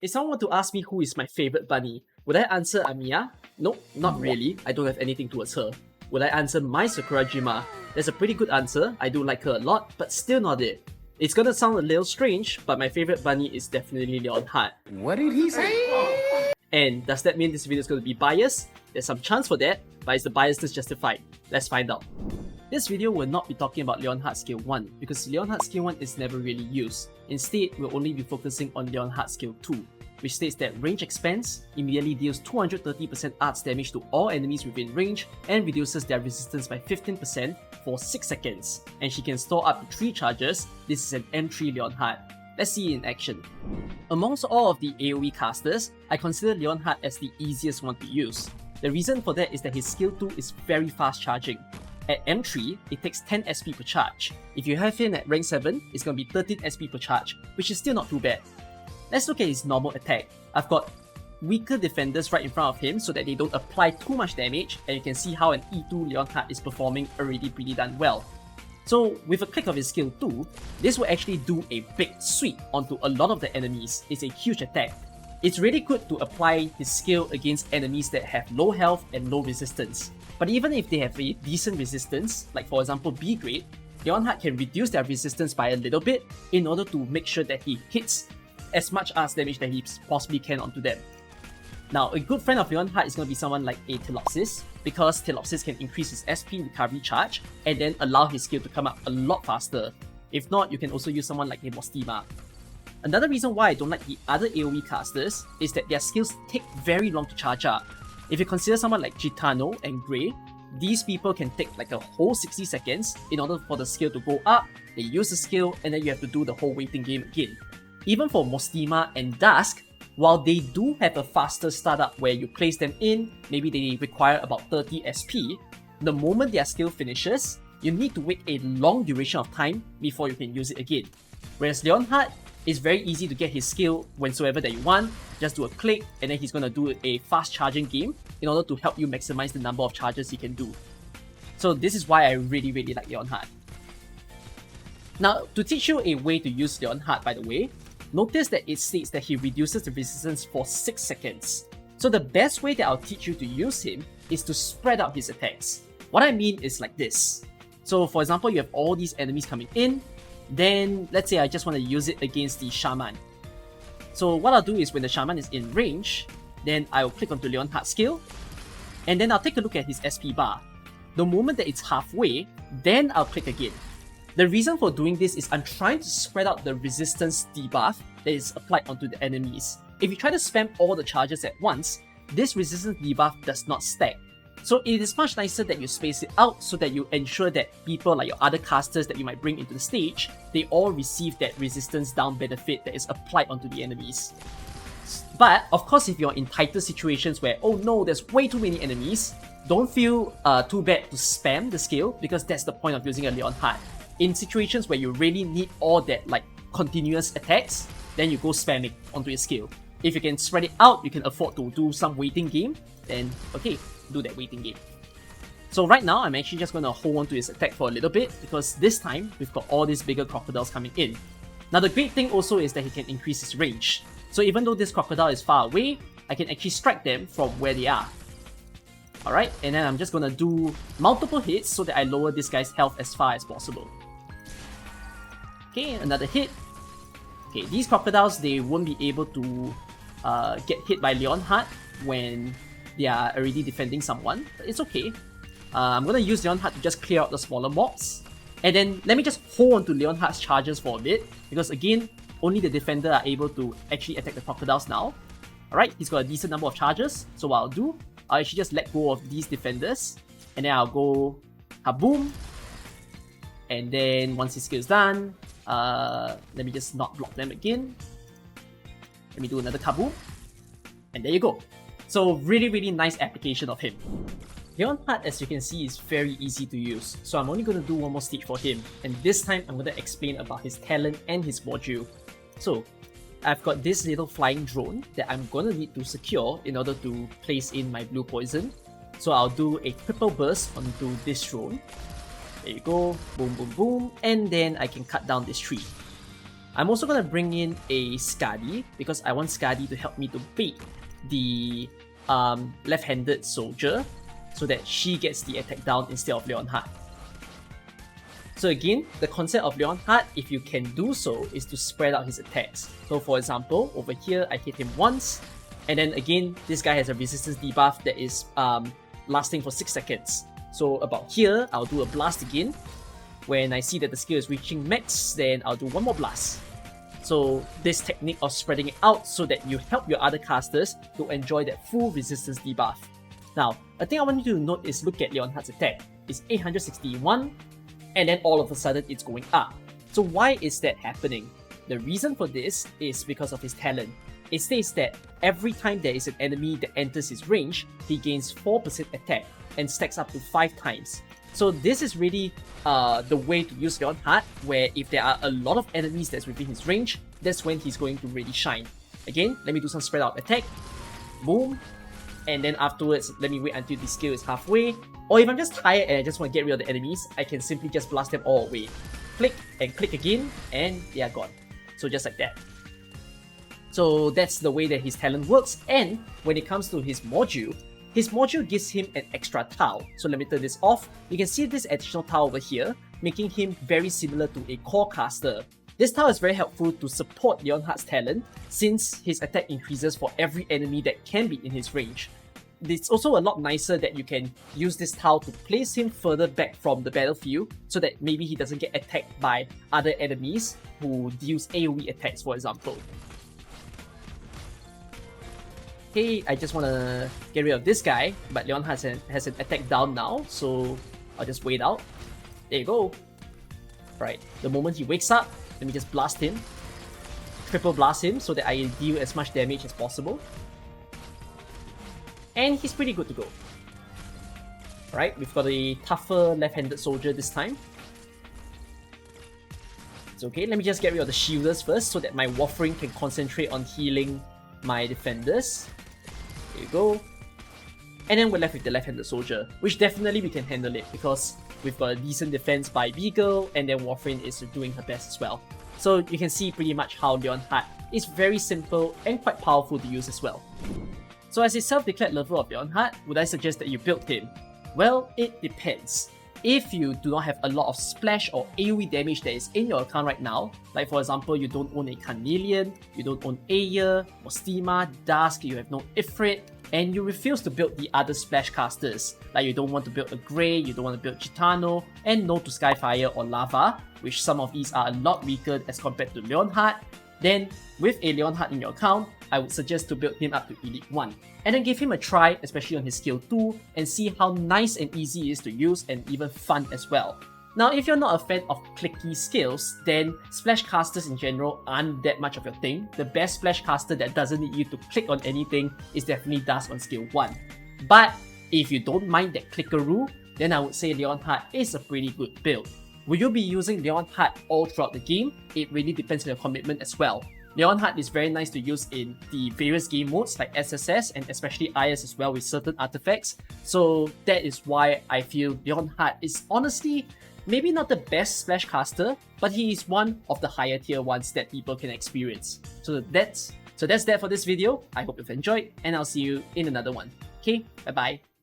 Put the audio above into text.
If someone were to ask me who is my favorite bunny, would I answer Amiya? Nope, not really. I don't have anything towards her. Would I answer my Sakurajima? That's a pretty good answer. I do like her a lot, but still not it. It's gonna sound a little strange, but my favorite bunny is definitely Leonhardt. What did he say? And does that mean this video is going to be biased? There's some chance for that, but is the biasness justified? Let's find out. This video will not be talking about Leonhardt skill 1, because Leonhardt skill 1 is never really used. Instead, we'll only be focusing on Leonhardt skill 2, which states that range expands, immediately deals 230% arts damage to all enemies within range, and reduces their resistance by 15% for 6 seconds. And she can store up to 3 charges. This is an M3 Leonhardt. Let's see it in action. Amongst all of the AoE casters, I consider Leonhardt as the easiest one to use. The reason for that is that his skill 2 is very fast charging. At M3, it takes 10 SP per charge. If you have him at rank 7, it's going to be 13 SP per charge, which is still not too bad. Let's look at his normal attack. I've got weaker defenders right in front of him so that they don't apply too much damage, and you can see how an E2 Leonhardt is performing already pretty darn well. So with a click of his skill 2, this will actually do a big sweep onto a lot of the enemies. It's a huge attack. It's really good to apply his skill against enemies that have low health and low resistance. But even if they have a decent resistance, like for example B grade, Leonhardt can reduce their resistance by a little bit in order to make sure that he hits as much arts damage that he possibly can onto them. Now, a good friend of Leonhardt is going to be someone like a Telopsis, because Telopsis can increase his SP recovery charge and then allow his skill to come up a lot faster. If not, you can also use someone like a Mostima. Another reason why I don't like the other AoE casters is that their skills take very long to charge up. If you consider someone like Gitano and Grey, these people can take like a whole 60 seconds in order for the skill to go up, they use the skill, and then you have to do the whole waiting game again. Even for Mostima and Dusk, while they do have a faster startup where you place them in, maybe they require about 30 SP, the moment their skill finishes, you need to wait a long duration of time before you can use it again. Whereas Leonhardt, it's very easy to get his skill whensoever that you want, just do a click and then he's gonna do a fast charging game in order to help you maximize the number of charges he can do. So this is why I really like Leonhardt. Now, to teach you a way to use Leonhardt, by the way, notice that it states that he reduces the resistance for 6 seconds. So the best way that I'll teach you to use him is to spread out his attacks. What I mean is like this. So for example, you have all these enemies coming in, then let's say I just want to use it against the Shaman. So what I'll do is when the Shaman is in range, then I'll click onto Leonhardt's skill, and then I'll take a look at his SP bar. The moment that it's halfway, then I'll click again. The reason for doing this is I'm trying to spread out the resistance debuff that is applied onto the enemies. If you try to spam all the charges at once, this resistance debuff does not stack. So it is much nicer that you space it out so that you ensure that people like your other casters that you might bring into the stage, they all receive that resistance down benefit that is applied onto the enemies. But of course, if you're in tighter situations where, oh no, there's way too many enemies, don't feel too bad to spam the skill, because that's the point of using a Leonhardt. In situations where you really need all that like continuous attacks, then you go spamming onto your skill. If you can spread it out, you can afford to do some waiting game, then okay, do that waiting game. So right now, I'm actually just going to hold on to his attack for a little bit, because this time, we've got all these bigger crocodiles coming in. Now the great thing also is that he can increase his range. So even though this crocodile is far away, I can actually strike them from where they are. Alright, and then I'm just going to do multiple hits so that I lower this guy's health as far as possible. Okay, another hit. Okay, these crocodiles, they won't be able to get hit by Leonhardt when they are already defending someone. But it's okay. I'm gonna use Leonhardt to just clear out the smaller mobs. And then let me just hold on to Leonhardt's charges for a bit, because again, only the defender are able to actually attack the crocodiles now. Alright, he's got a decent number of charges, so what I'll do, I'll actually just let go of these defenders, and then I'll go Kaboom. And then once his skill is done, let me just not block them again. Let me do another Kaboom. And there you go. So really nice application of him. Leonhardt, as you can see, is very easy to use. So I'm only going to do one more stage for him. And this time I'm going to explain about his talent and his module. So I've got this little flying drone that I'm going to need to secure in order to place in my blue poison. So I'll do a triple burst onto this drone. There you go, boom, boom, boom, and then I can cut down this tree. I'm also going to bring in a Skadi because I want Skadi to help me to bait the left-handed soldier so that she gets the attack down instead of Leonhardt. So again, the concept of Leonhardt, if you can do so, is to spread out his attacks. So for example, over here I hit him once, and then again, this guy has a resistance debuff that is lasting for 6 seconds. So about here, I'll do a blast again. When I see that the skill is reaching max, then I'll do one more blast. So this technique of spreading it out so that you help your other casters to enjoy that full resistance debuff. Now, a thing I want you to note is look at Leonhardt's attack. It's 861, and then all of a sudden it's going up. So why is that happening? The reason for this is because of his talent. It states that every time there is an enemy that enters his range, he gains 4% attack and stacks up to 5 times. So this is really the way to use Leonhardt, where if there are a lot of enemies that's within his range, that's when he's going to really shine. Again, let me do some spread out attack. Boom. And then afterwards, let me wait until the skill is halfway. Or if I'm just tired and I just want to get rid of the enemies, I can simply just blast them all away. Click and click again, and they are gone. So just like that. So that's the way that his talent works. And when it comes to his module gives him an extra tile. So let me turn this off. You can see this additional tile over here, making him very similar to a core caster. This tile is very helpful to support Leonhardt's talent, since his attack increases for every enemy that can be in his range. It's also a lot nicer that you can use this tile to place him further back from the battlefield, so that maybe he doesn't get attacked by other enemies who deals AoE attacks, for example. Hey, I just want to get rid of this guy, but Leonhardt has an attack down now, so I'll just wait out. There you go. Right, the moment he wakes up, let me just blast him. Triple blast him so that I deal as much damage as possible. And he's pretty good to go. Right, we've got a tougher left-handed soldier this time. It's okay, let me just get rid of the shielders first so that my Warframe can concentrate on healing my defenders. There you go. And then we're left with the left-handed soldier, which definitely we can handle it because we've got a decent defense by Beagle, and then Warframe is doing her best as well. So you can see pretty much how Leonhardt is very simple and quite powerful to use as well. So as a self-declared lover of Leonhardt, would I suggest that you build him? Well, it depends. If you do not have a lot of splash or AoE damage that is in your account right now, like for example, you don't own a Carnelian, you don't own Ayer, Mostima, Dusk, you have no Ifrit, and you refuse to build the other splash casters, like you don't want to build a Grey, you don't want to build Gitano, and no to Skyfire or Lava, which some of these are a lot weaker as compared to Leonhardt, then with a Leonhardt in your account, I would suggest to build him up to Elite 1. And then give him a try, especially on his skill 2, and see how nice and easy it is to use and even fun as well. Now, if you're not a fan of clicky skills, then splash casters in general aren't that much of your thing. The best splash caster that doesn't need you to click on anything is definitely Dusk on skill 1. But if you don't mind that clickaroo, then I would say Leonhardt is a pretty good build. Will you be using Leonhardt all throughout the game? It really depends on your commitment as well. Leonhardt is very nice to use in the various game modes like SSS and especially IS as well with certain artifacts. So that is why I feel Leonhardt is honestly maybe not the best splash caster, but he is one of the higher tier ones that people can experience. So that's that for this video. I hope you've enjoyed, and I'll see you in another one. Okay, bye bye.